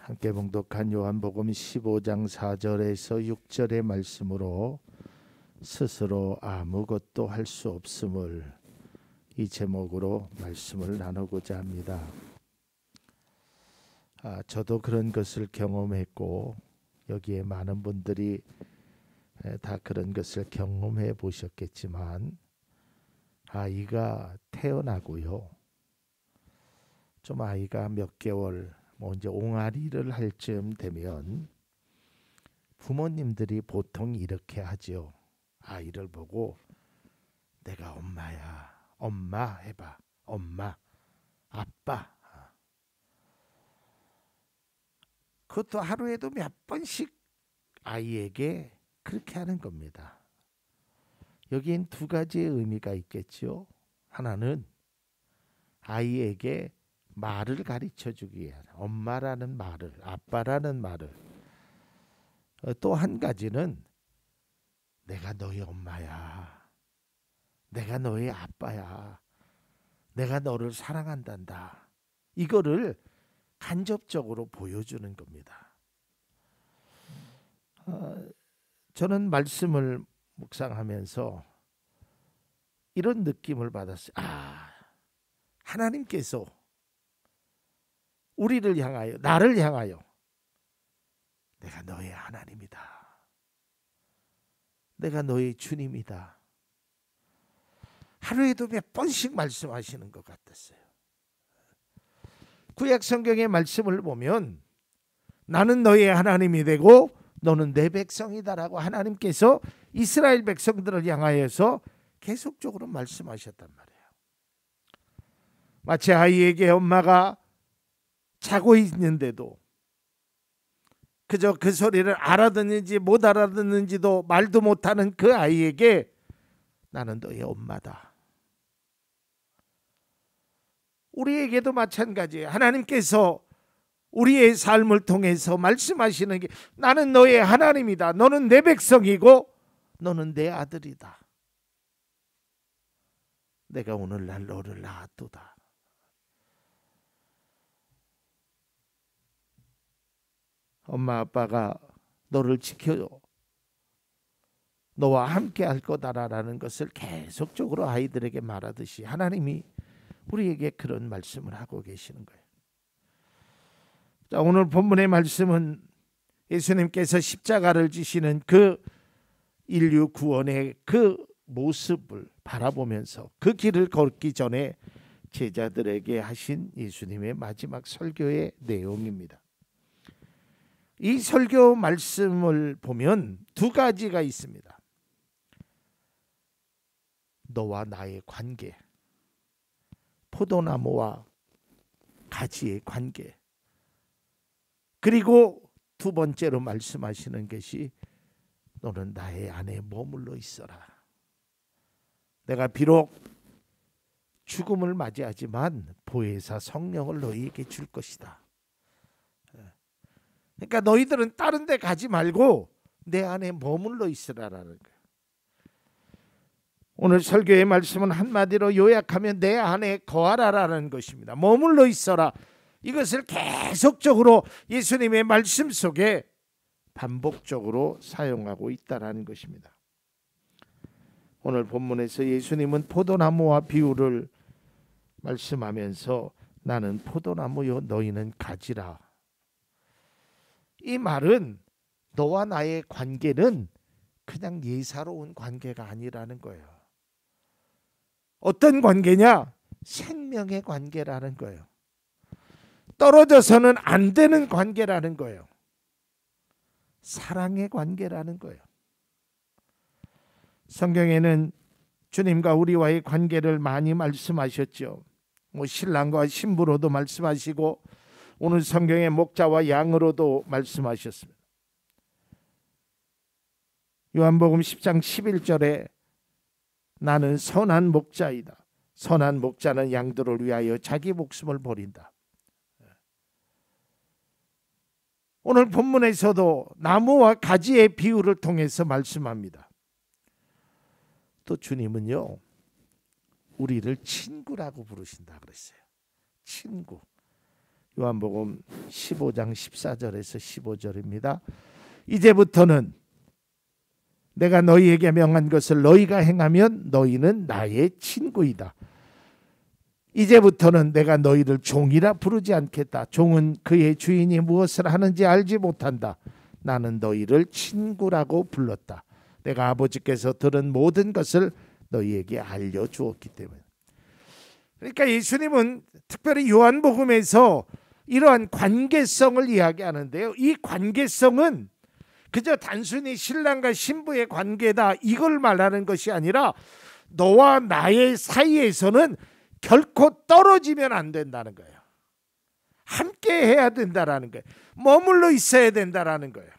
함께 봉독한 요한복음 15장 4절에서 6절의 말씀으로 스스로 아무것도 할 수 없음을 이 제목으로 말씀을 나누고자 합니다. 저도 그런 것을 경험했고 여기에 많은 분들이 다 그런 것을 경험해 보셨겠지만 아이가 태어나고요. 좀 아이가 몇 개월 이제 옹알이를 할 쯤 되면 부모님들이 보통 이렇게 하죠. 아이를 보고 내가 엄마야. 엄마 해봐. 엄마. 아빠. 그것도 하루에도 몇 번씩 아이에게 그렇게 하는 겁니다. 여기엔 두 가지의 의미가 있겠죠. 하나는 아이에게 말을 가르쳐 주기 위해 엄마라는 말을, 아빠라는 말을. 또 한 가지는 내가 너의 엄마야. 내가 너의 아빠야. 내가 너를 사랑한단다. 이거를 간접적으로 보여주는 겁니다. 저는 말씀을 묵상하면서 이런 느낌을 받았어요. 하나님께서 우리를 향하여, 나를 향하여 내가 너의 하나님이다. 내가 너의 주님이다. 하루에도 몇 번씩 말씀하시는 것 같았어요. 구약 성경의 말씀을 보면 나는 너의 하나님이 되고 너는 내 백성이다라고 하나님께서 이스라엘 백성들을 향하여서 계속적으로 말씀하셨단 말이에요. 마치 아이에게 엄마가 자고 있는데도 그저 그 소리를 알아듣는지 못 알아듣는지도 말도 못하는 그 아이에게 나는 너의 엄마다. 우리에게도 마찬가지예요. 하나님께서 우리의 삶을 통해서 말씀하시는 게 나는 너의 하나님이다. 너는 내 백성이고 너는 내 아들이다. 내가 오늘날 너를 낳았도다. 엄마 아빠가 너를 지켜 너와 함께 할 거다라는 것을 계속적으로 아이들에게 말하듯이 하나님이 우리에게 그런 말씀을 하고 계시는 거예요. 자, 오늘 본문의 말씀은 예수님께서 십자가를 지시는 그 인류 구원의 그 모습을 바라보면서 그 길을 걷기 전에 제자들에게 하신 예수님의 마지막 설교의 내용입니다. 이 설교 말씀을 보면 두 가지가 있습니다. 너와 나의 관계, 포도나무와 가지의 관계, 그리고 두 번째로 말씀하시는 것이 너는 나의 안에 머물러 있어라. 내가 비록 죽음을 맞이하지만 보혜사 성령을 너희에게 줄 것이다. 그러니까 너희들은 다른 데 가지 말고 내 안에 머물러 있으라라는 거예요. 오늘 설교의 말씀은 한마디로 요약하면 내 안에 거하라라는 것입니다. 머물러 있어라. 이것을 계속적으로 예수님의 말씀 속에 반복적으로 사용하고 있다는 것입니다. 오늘 본문에서 예수님은 포도나무와 비유를 말씀하면서 나는 포도나무요 너희는 가지라. 이 말은 너와 나의 관계는 그냥 예사로운 관계가 아니라는 거예요. 어떤 관계냐? 생명의 관계라는 거예요. 떨어져서는 안 되는 관계라는 거예요. 사랑의 관계라는 거예요. 성경에는 주님과 우리와의 관계를 많이 말씀하셨죠. 신랑과 신부로도 말씀하시고 오늘 성경의 목자와 양으로도 말씀하셨습니다. 요한복음 10장 11절에 나는 선한 목자이다. 선한 목자는 양들을 위하여 자기 목숨을 버린다. 오늘 본문에서도 나무와 가지의 비유를 통해서 말씀합니다. 또 주님은요, 우리를 친구라고 부르신다 그랬어요. 친구. 요한복음 15장 14절에서 15절입니다. 이제부터는 내가 너희에게 명한 것을 너희가 행하면 너희는 나의 친구이다. 이제부터는 내가 너희를 종이라 부르지 않겠다. 종은 그의 주인이 무엇을 하는지 알지 못한다. 나는 너희를 친구라고 불렀다. 내가 아버지께서 들은 모든 것을 너희에게 알려주었기 때문에. 그러니까 예수님은 특별히 요한복음에서 이러한 관계성을 이야기하는데요. 이 관계성은 그저 단순히 신랑과 신부의 관계다 이걸 말하는 것이 아니라 너와 나의 사이에서는 결코 떨어지면 안 된다는 거예요. 함께 해야 된다라는 거예요. 머물러 있어야 된다라는 거예요.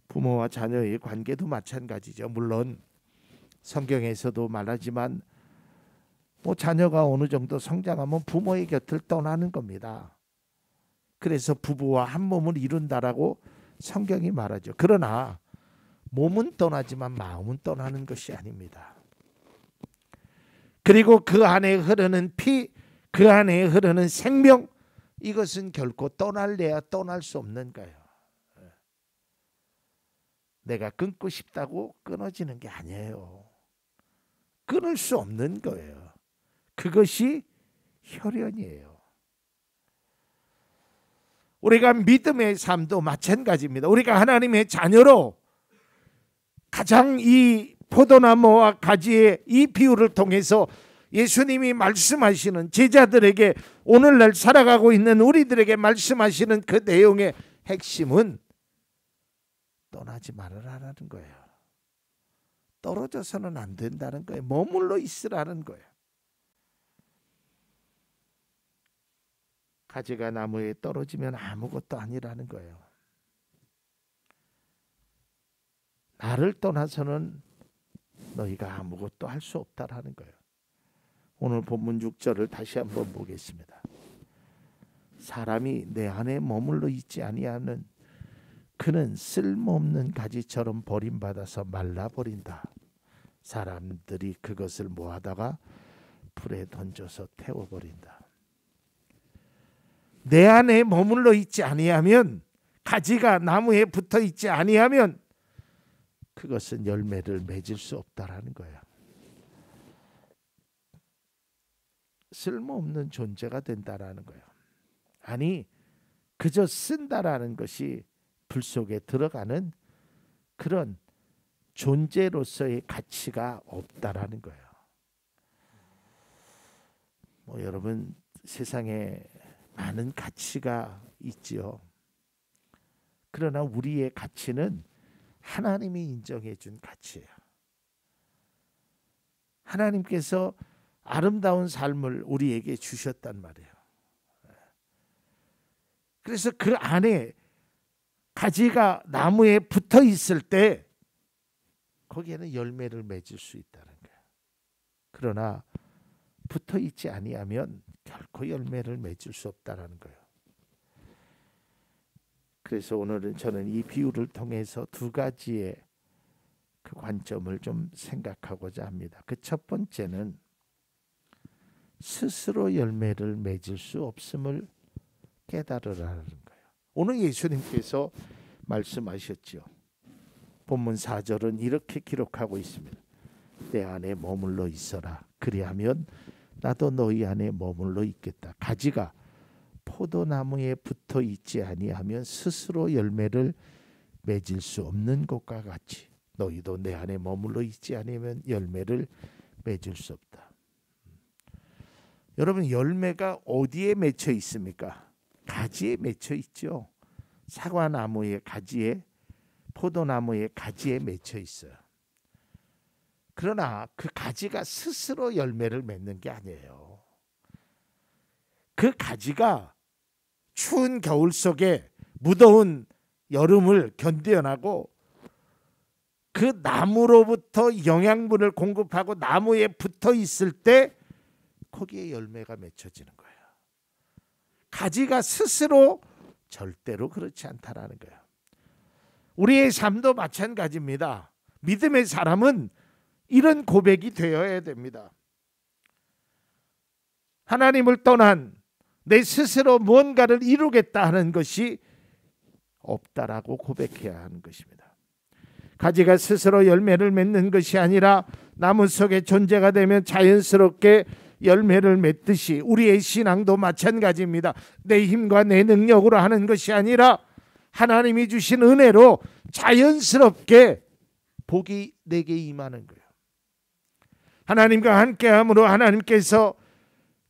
부모와 자녀의 관계도 마찬가지죠. 물론 성경에서도 말하지만 자녀가 어느 정도 성장하면 부모의 곁을 떠나는 겁니다. 그래서 부부와 한 몸을 이룬다라고 성경이 말하죠. 그러나 몸은 떠나지만 마음은 떠나는 것이 아닙니다. 그리고 그 안에 흐르는 피, 그 안에 흐르는 생명, 이것은 결코 떠날래야 떠날 수 없는 거예요. 내가 끊고 싶다고 끊어지는 게 아니에요. 끊을 수 없는 거예요. 그것이 혈연이에요. 우리가 믿음의 삶도 마찬가지입니다. 우리가 하나님의 자녀로 가장 이 포도나무와 가지의 이 비유를 통해서 예수님이 말씀하시는, 제자들에게 오늘날 살아가고 있는 우리들에게 말씀하시는 그 내용의 핵심은 떠나지 말으라는 거예요. 떨어져서는 안 된다는 거예요. 머물러 있으라는 거예요. 가지가 나무에 떨어지면 아무것도 아니라는 거예요. 나를 떠나서는 너희가 아무것도 할 수 없다라는 거예요. 오늘 본문 6절을 다시 한번 보겠습니다. 사람이 내 안에 머물러 있지 아니하는 그는 쓸모없는 가지처럼 버림받아서 말라버린다. 사람들이 그것을 모아다가 불에 던져서 태워버린다. 내 안에 머물러 있지 아니하면, 가지가 나무에 붙어 있지 아니하면 그것은 열매를 맺을 수 없다라는 거예요. 쓸모없는 존재가 된다라는 거예요. 아니, 그저 쓴다라는 것이 불 속에 들어가는 그런 존재로서의 가치가 없다라는 거예요. 여러분, 세상에 많은 가치가 있지요. 그러나 우리의 가치는 하나님이 인정해 준 가치예요. 하나님께서 아름다운 삶을 우리에게 주셨단 말이에요. 그래서 그 안에 가지가 나무에 붙어 있을 때 거기에는 열매를 맺을 수 있다는 거예요. 그러나 붙어 있지 아니하면 결코 열매를 맺을 수 없다는 거예요. 그래서 오늘은 저는 이 비유를 통해서 두 가지의 그 관점을 좀 생각하고자 합니다. 그 첫 번째는 스스로 열매를 맺을 수 없음을 깨달으라는 거예요. 오늘 예수님께서 말씀하셨죠. 본문 4절은 이렇게 기록하고 있습니다. 내 안에 머물러 있어라. 그리하면 나도 너희 안에 머물러 있겠다. 가지가 포도나무에 붙어 있지 아니하면 스스로 열매를 맺을 수 없는 것과 같이 너희도 내 안에 머물러 있지 않으면 열매를 맺을 수 없다. 여러분, 열매가 어디에 맺혀 있습니까? 가지에 맺혀 있죠. 사과나무의 가지에, 포도나무의 가지에 맺혀 있어요. 그러나 그 가지가 스스로 열매를 맺는 게 아니에요. 그 가지가 추운 겨울 속에 무더운 여름을 견뎌내고 그 나무로부터 영양분을 공급하고 나무에 붙어 있을 때 거기에 열매가 맺혀지는 거예요. 가지가 스스로 절대로 그렇지 않다라는 거예요. 우리의 삶도 마찬가지입니다. 믿음의 사람은 이런 고백이 되어야 됩니다. 하나님을 떠난 내 스스로 무언가를 이루겠다 하는 것이 없다라고 고백해야 하는 것입니다. 가지가 스스로 열매를 맺는 것이 아니라 나무 속의 존재가 되면 자연스럽게 열매를 맺듯이 우리의 신앙도 마찬가지입니다. 내 힘과 내 능력으로 하는 것이 아니라 하나님이 주신 은혜로 자연스럽게 복이 내게 임하는 거예요. 하나님과 함께함으로 하나님께서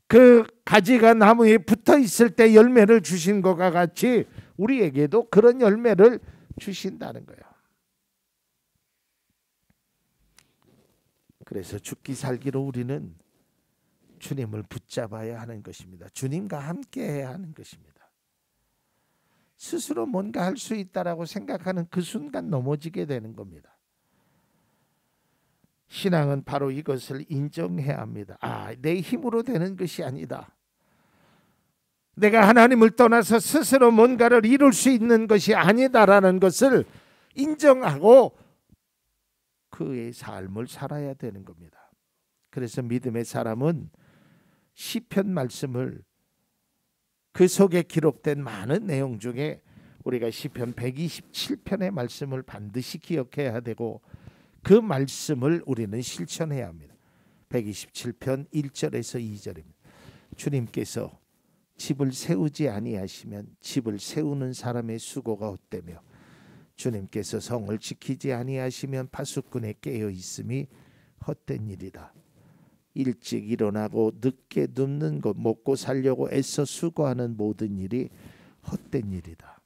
그 가지가 나무에 붙어 있을 때 열매를 주신 것과 같이 우리에게도 그런 열매를 주신다는 거예요. 그래서 죽기 살기로 우리는 주님을 붙잡아야 하는 것입니다. 주님과 함께해야 하는 것입니다. 스스로 뭔가 할 수 있다라고 생각하는 그 순간 넘어지게 되는 겁니다. 신앙은 바로 이것을 인정해야 합니다. 내 힘으로 되는 것이 아니다. 내가 하나님을 떠나서 스스로 뭔가를 이룰 수 있는 것이 아니다라는 것을 인정하고 그의 삶을 살아야 되는 겁니다. 그래서 믿음의 사람은 시편 말씀을 그 속에 기록된 많은 내용 중에 우리가 시편 127편의 말씀을 반드시 기억해야 되고 그 말씀을 우리는 실천해야 합니다. 127편 1절에서 2절입니다. 주님께서 집을 세우지 아니하시면 집을 세우는 사람의 수고가 헛되며 주님께서 성을 지키지 아니하시면 파수꾼의 깨어 있음이 헛된 일이다. 일찍 일어나고 늦게 눕는 것 먹고 살려고 애써 수고하는 모든 일이 헛된 일이다.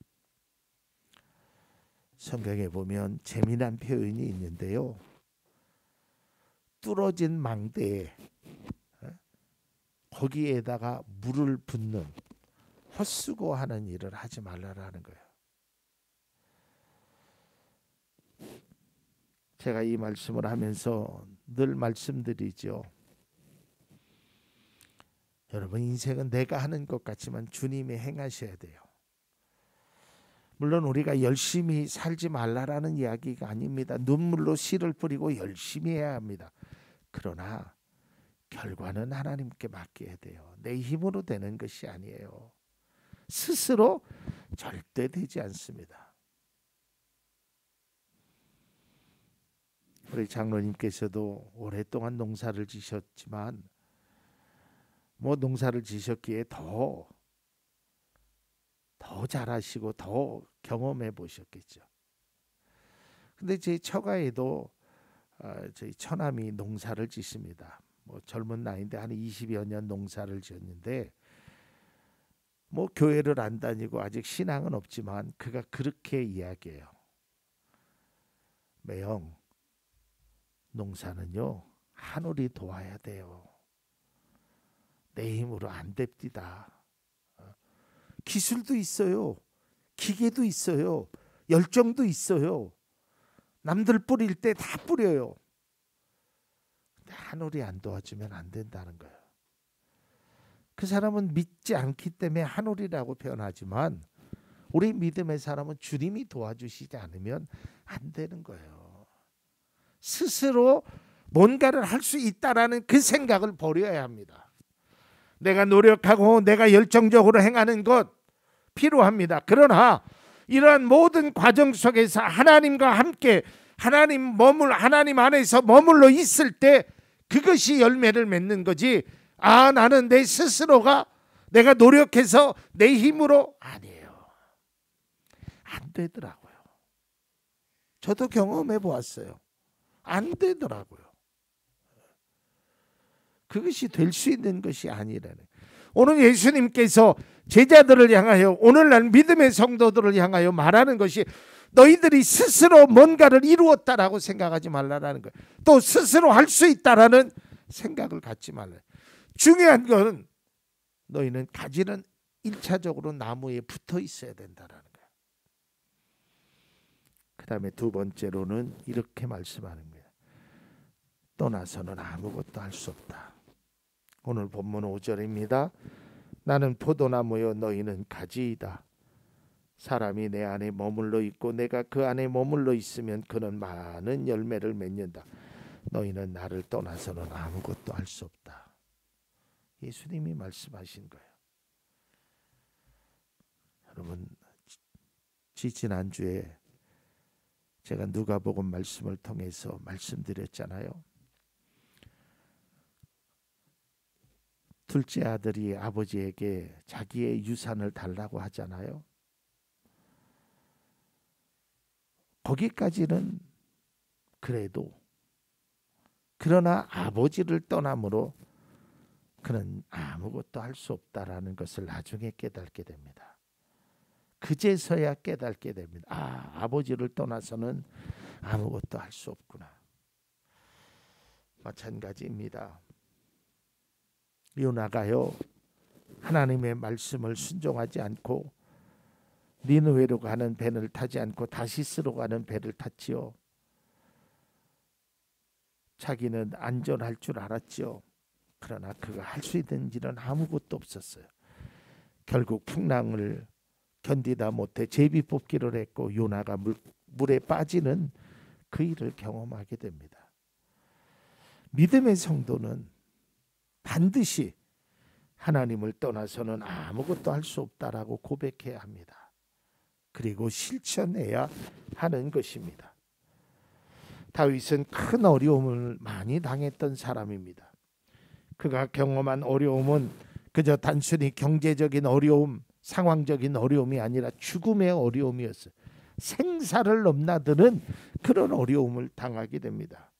성경에 보면 재미난 표현이 있는데요. 뚫어진 망대에 거기에다가 물을 붓는 헛수고하는 일을 하지 말라라는 거예요. 제가 이 말씀을 하면서 늘 말씀드리죠. 여러분, 인생은 내가 하는 것 같지만 주님이 행하셔야 돼요. 물론 우리가 열심히 살지 말라라는 이야기가 아닙니다. 눈물로 씨를 뿌리고 열심히 해야 합니다. 그러나 결과는 하나님께 맡겨야 돼요. 내 힘으로 되는 것이 아니에요. 스스로 절대 되지 않습니다. 우리 장로님께서도 오랫동안 농사를 지셨지만 농사를 지셨기에 더 잘하시고 더 경험해 보셨겠죠. 근데 제 처가에도 저희 처남이 농사를 짓습니다. 젊은 나이인데 한 20여 년 농사를 지었는데 교회를 안 다니고 아직 신앙은 없지만 그가 그렇게 이야기해요. 매형, 농사는요 하늘이 도와야 돼요. 내 힘으로 안 됩니다. 기술도 있어요. 기계도 있어요. 열정도 있어요. 남들 뿌릴 때 다 뿌려요. 근데 하늘이 안 도와주면 안 된다는 거예요. 그 사람은 믿지 않기 때문에 하늘이라고 표현하지만 우리 믿음의 사람은 주님이 도와주시지 않으면 안 되는 거예요. 스스로 뭔가를 할 수 있다라는 그 생각을 버려야 합니다. 내가 노력하고 내가 열정적으로 행하는 것 필요합니다. 그러나 이러한 모든 과정 속에서 하나님과 함께 하나님 안에서 머물러 있을 때 그것이 열매를 맺는 거지. 나는 내 스스로가 내가 노력해서 내 힘으로 아니에요. 안 되더라고요. 저도 경험해 보았어요. 안 되더라고요. 그것이 될 수 있는 것이 아니라는. 오늘 예수님께서 제자들을 향하여 오늘날 믿음의 성도들을 향하여 말하는 것이 너희들이 스스로 뭔가를 이루었다라고 생각하지 말라라는 거예요. 또 스스로 할 수 있다라는 생각을 갖지 말라. 중요한 건 너희는 가지는 1차적으로 나무에 붙어 있어야 된다라는 거예요. 그 다음에 두 번째로는 이렇게 말씀하는 거예요. 떠나서는 아무것도 할 수 없다. 오늘 본문 5절입니다. 나는 포도나무여 너희는 가지이다. 사람이 내 안에 머물러 있고 내가 그 안에 머물러 있으면 그는 많은 열매를 맺는다. 너희는 나를 떠나서는 아무것도 할 수 없다. 예수님이 말씀하신 거예요. 여러분, 지난주에 제가 누가복음 말씀을 통해서 말씀드렸잖아요. 둘째 아들이 아버지에게 자기의 유산을 달라고 하잖아요. 거기까지는 그래도, 그러나 아버지를 떠남으로 그는 아무것도 할 수 없다라는 것을 나중에 깨닫게 됩니다. 그제서야 깨닫게 됩니다. 아버지를 떠나서는 아무것도 할 수 없구나. 마찬가지입니다. 요나가요, 하나님의 말씀을 순종하지 않고 니느웨로 가는 배를 타지 않고 다시스로 가는 배를 탔지요. 자기는 안전할 줄 알았지요. 그러나 그가 할 수 있는 일은 아무것도 없었어요. 결국 풍랑을 견디다 못해 제비 뽑기를 했고 요나가 물에 빠지는 그 일을 경험하게 됩니다. 믿음의 성도는 반드시 하나님을 떠나서는 아무것도 할 수 없다라고 고백해야 합니다. 그리고 실천해야 하는 것입니다. 다윗은 큰 어려움을 많이 당했던 사람입니다. 그가 경험한 어려움은 그저 단순히 경제적인 어려움, 상황적인 어려움이 아니라 죽음의 어려움이었어요. 생사를 넘나드는 그런 어려움을 당하게 됩니다.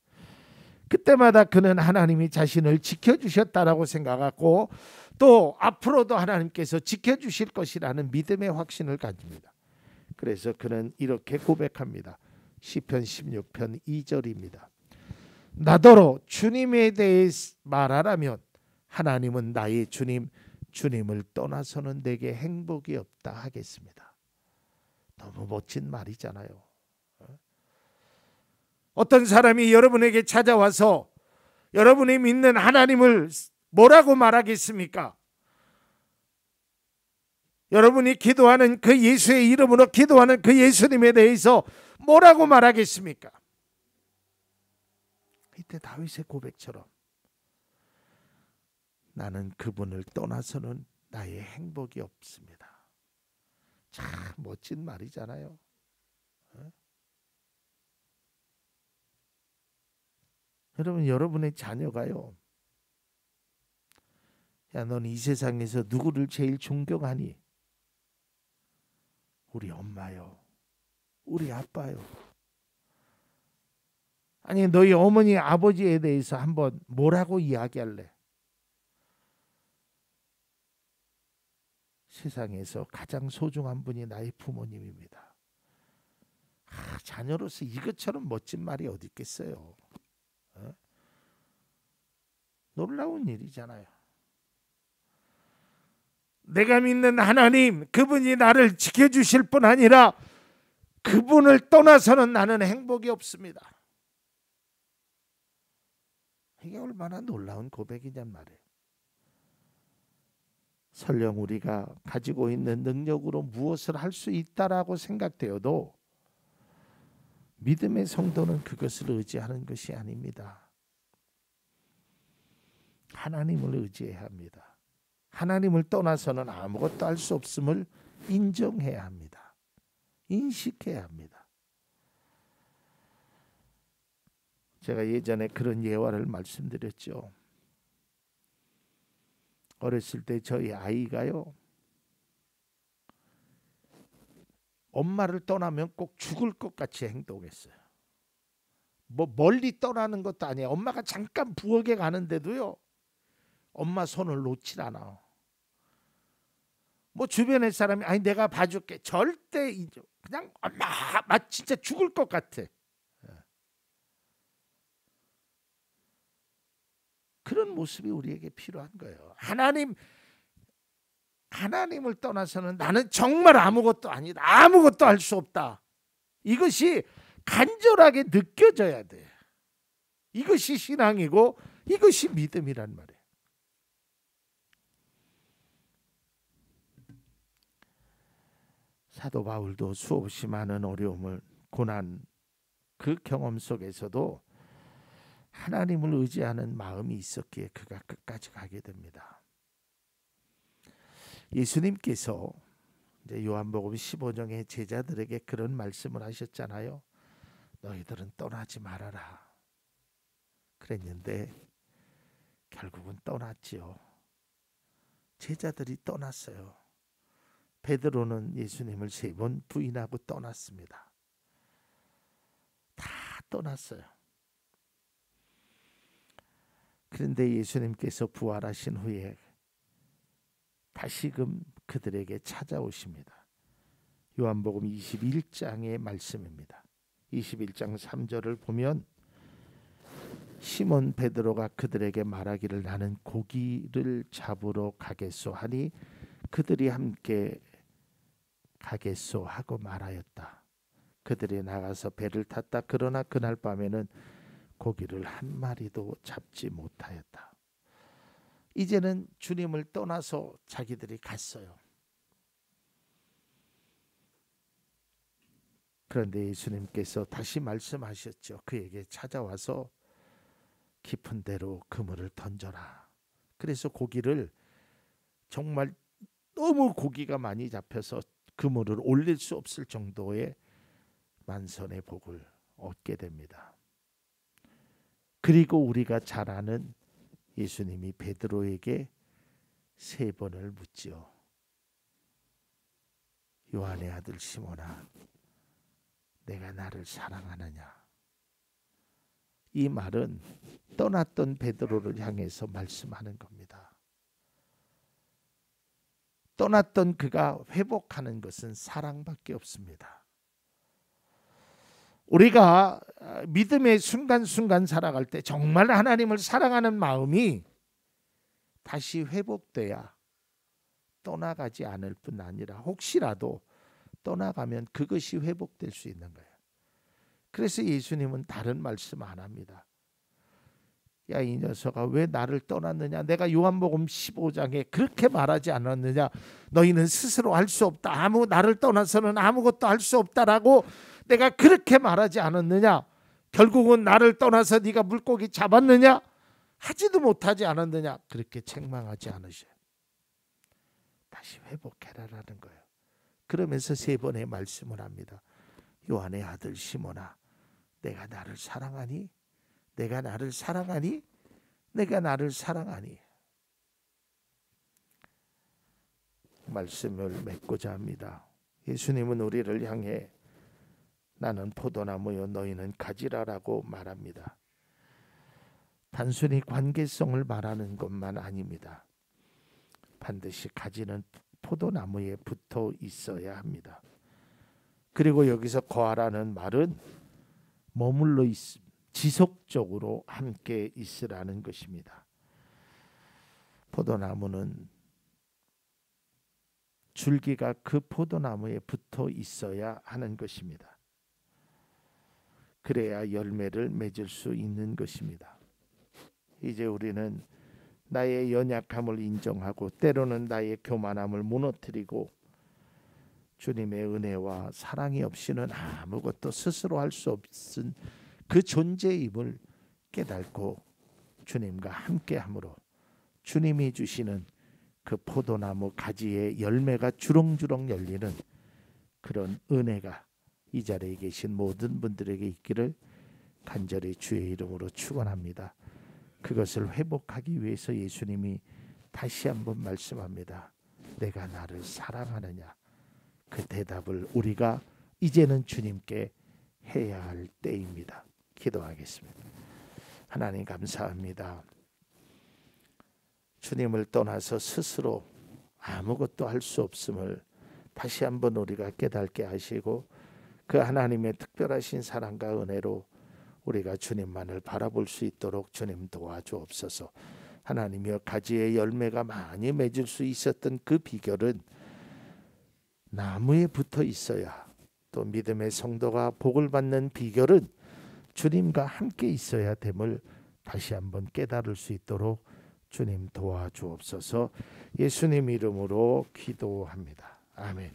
그때마다 그는 하나님이 자신을 지켜주셨다라고 생각하고 또 앞으로도 하나님께서 지켜주실 것이라는 믿음의 확신을 가집니다. 그래서 그는 이렇게 고백합니다. 시편 16편 2절입니다. 나더러 주님에 대해 말하라면 하나님은 나의 주님, 주님을 떠나서는 내게 행복이 없다 하겠습니다. 너무 멋진 말이잖아요. 어떤 사람이 여러분에게 찾아와서 여러분이 믿는 하나님을 뭐라고 말하겠습니까? 여러분이 기도하는 그 예수의 이름으로 기도하는 그 예수님에 대해서 뭐라고 말하겠습니까? 이때 다윗의 고백처럼 나는 그분을 떠나서는 나의 행복이 없습니다. 참 멋진 말이잖아요. 여러분, 여러분의 자녀가요, 야, 넌 이 세상에서 누구를 제일 존경하니? 우리 엄마요, 우리 아빠요. 아니, 너희 어머니 아버지에 대해서 한번 뭐라고 이야기할래? 세상에서 가장 소중한 분이 나의 부모님입니다. 자녀로서 이것처럼 멋진 말이 어디 있겠어요? 놀라운 일이잖아요. 내가 믿는 하나님, 그분이 나를 지켜주실 뿐 아니라 그분을 떠나서는 나는 행복이 없습니다. 이게 얼마나 놀라운 고백이냔 말이에요. 설령 우리가 가지고 있는 능력으로 무엇을 할 수 있다라고 생각되어도 믿음의 성도는 그것을 의지하는 것이 아닙니다. 하나님을 의지해야 합니다. 하나님을 떠나서는 아무것도 할 수 없음을 인정해야 합니다. 인식해야 합니다. 제가 예전에 그런 예화를 말씀드렸죠. 어렸을 때 저희 아이가요, 엄마를 떠나면 꼭 죽을 것 같이 행동했어요. 뭐 멀리 떠나는 것도 아니에요. 엄마가 잠깐 부엌에 가는데도요, 엄마 손을 놓질 않아. 뭐 주변의 사람이 아니 내가 봐줄게, 절대 그냥 엄마 진짜 죽을 것 같아. 그런 모습이 우리에게 필요한 거예요. 하나님을 떠나서는 나는 정말 아무것도 아니다. 아무것도 할 수 없다. 이것이 간절하게 느껴져야 돼. 이것이 신앙이고 이것이 믿음이란 말이에요. 사도 바울도 수없이 많은 어려움을, 고난, 그 경험 속에서도 하나님을 의지하는 마음이 있었기에 그가 끝까지 가게 됩니다. 예수님께서 이제 요한복음 15장에 제자들에게 그런 말씀을 하셨잖아요. 너희들은 떠나지 말아라 그랬는데 결국은 떠났지요. 제자들이 떠났어요. 베드로는 예수님을 3번 부인하고 떠났습니다. 다 떠났어요. 그런데 예수님께서 부활하신 후에 다시금 그들에게 찾아오십니다. 요한복음 21장의 말씀입니다. 21장 3절을 보면 시몬 베드로가 그들에게 말하기를 나는 고기를 잡으러 가겠소 하니 그들이 함께 가겠소 하고 말하였다. 그들이 나가서 배를 탔다. 그러나 그날 밤에는 고기를 한 마리도 잡지 못하였다. 이제는 주님을 떠나서 자기들이 갔어요. 그런데 예수님께서 다시 말씀하셨죠. 그에게 찾아와서 깊은 데로 그물을 던져라. 그래서 고기를 정말 너무 고기가 많이 잡혀서 그물을 올릴 수 없을 정도의 만선의 복을 얻게 됩니다. 그리고 우리가 잘 아는 예수님이 베드로에게 3번을 묻지요. 요한의 아들 시몬아, 내가 나를 사랑하느냐? 이 말은 떠났던 베드로를 향해서 말씀하는 겁니다. 떠났던 그가 회복하는 것은 사랑밖에 없습니다. 우리가 믿음의 순간순간 살아갈 때 정말 하나님을 사랑하는 마음이 다시 회복돼야 떠나가지 않을 뿐 아니라 혹시라도 떠나가면 그것이 회복될 수 있는 거예요. 그래서 예수님은 다른 말씀 안 합니다. 야, 이 녀석아 왜 나를 떠났느냐? 내가 요한복음 15장에 그렇게 말하지 않았느냐? 너희는 스스로 할 수 없다. 나를 떠나서는 아무것도 할 수 없다라고 내가 그렇게 말하지 않았느냐? 결국은 나를 떠나서 네가 물고기 잡았느냐? 하지도 못하지 않았느냐? 그렇게 책망하지 않으셔요. 다시 회복해라라는 거예요. 그러면서 3번의 말씀을 합니다. 요한의 아들 시몬아, 내가 나를 사랑하니? 내가 나를 사랑하니? 내가 나를 사랑하니? 말씀을 맺고자 합니다. 예수님은 우리를 향해 나는 포도나무요 너희는 가지라라고 말합니다. 단순히 관계성을 말하는 것만 아닙니다. 반드시 가지는 포도나무에 붙어 있어야 합니다. 그리고 여기서 거하라는 말은 머물러 지속적으로 함께 있으라는 것입니다. 포도나무는 줄기가 그 포도나무에 붙어 있어야 하는 것입니다. 그래야 열매를 맺을 수 있는 것입니다. 이제 우리는 나의 연약함을 인정하고 때로는 나의 교만함을 무너뜨리고 주님의 은혜와 사랑이 없이는 아무것도 스스로 할 수 없은 그 존재임을 깨닫고 주님과 함께함으로 주님이 주시는 그 포도나무 가지에 열매가 주렁주렁 열리는 그런 은혜가 이 자리에 계신 모든 분들에게 있기를 간절히 주의 이름으로 축원합니다. 그것을 회복하기 위해서 예수님이 다시 한번 말씀합니다. 내가 나를 사랑하느냐? 그 대답을 우리가 이제는 주님께 해야 할 때입니다. 기도하겠습니다. 하나님 감사합니다. 주님을 떠나서 스스로 아무것도 할 수 없음을 다시 한번 우리가 깨닫게 하시고 그 하나님의 특별하신 사랑과 은혜로 우리가 주님만을 바라볼 수 있도록 주님 도와주옵소서. 하나님이여, 가지의 열매가 많이 맺을 수 있었던 그 비결은 나무에 붙어 있어야, 또 믿음의 성도가 복을 받는 비결은 주님과 함께 있어야 됨을 다시 한번 깨달을 수 있도록 주님 도와주옵소서. 예수님 이름으로 기도합니다. 아멘.